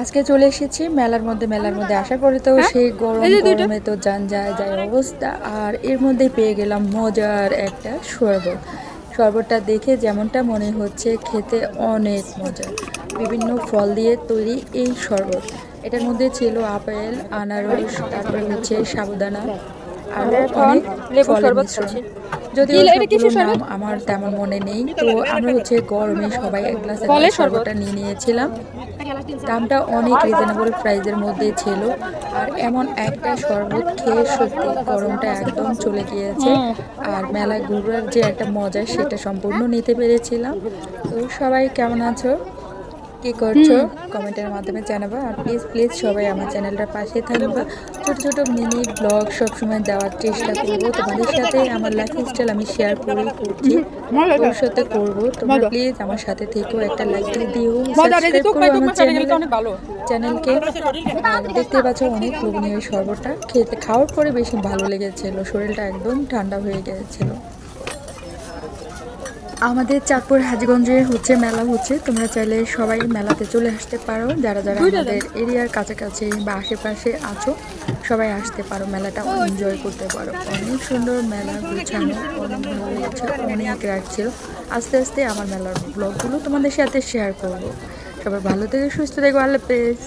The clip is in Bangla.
আজকে চলে এসেছি মেলার মধ্যে আসার পরে তো সেই গরমে তো যায় অবস্থা। আর এর মধ্যে পেয়ে গেলাম মজার একটা শরবতটা দেখে যেমনটা মনে হচ্ছে খেতে অনেক মজা। বিভিন্ন ফল দিয়ে তৈরি এই শরবত। এটার মধ্যে ছিল আপেল, আনারস, তারপরে হচ্ছে সাবুদানা, আরও অনেক ফলের মিশ্রণ। যদিও সবগুলোর নাম আমার তেমন মনে নেই। তো আমরা হচ্ছে গরমে সবাই এক গ্লাস শরবতটা নিয়ে নিয়েছিলাম। দামটা অনেক রিজনেবল প্রাইসের মধ্যে ছিল। আর এমন একটা শরবত খেয়ে সত্যি গরমটা একদম চলে গিয়েছে। আর মেলায় ঘুরার যে একটা মজা সেটা সম্পূর্ণ নিতে পেরেছিলাম। তো সবাই কেমন আছো, কি করছো কমেন্টের মাধ্যমে জানাবা। আর প্লিজ সবাই আমার চ্যানেলটার পাশে থাকবা। ছোট ছোট মিনি ব্লগ সবসময় দেওয়ার চেষ্টা করবো তোমাদের সাথে। আমার লাইফস্টাইল আমি শেয়ার করছি, ভবিষ্যতে করবো। তোমরা প্লিজ আমার সাথে থেকেও একটা লাইক দিয়ে দিও, সাবস্ক্রাইব করো আমার চ্যানেলকে। আর দেখতে পাচ্ছ অনেক লোভনীয় শরবতটা খাওয়ার পরে বেশি ভালো লেগেছিল, শরীরটা একদম ঠান্ডা হয়ে গিয়েছিল। আমাদের চাঁদপুর হাজীগঞ্জে হচ্ছে মেলা হচ্ছে, তোমরা চাইলে সবাই মেলাতে চলে আসতে পারো। যারা আমাদের এরিয়ার কাছাকাছি বা আশেপাশে আছো সবাই আসতে পারো, মেলাটা এনজয় করতে পারো। অনেক সুন্দর মেলা, গুছানো, অনেক ভালো লেগেছে, অনেক রাত ছিল। আস্তে আস্তে আমার মেলার ব্লগগুলো তোমাদের সাথে শেয়ার করবো। সবাই ভালো থেকে সুস্থ থেকো, আল্লাহ হাফেজ।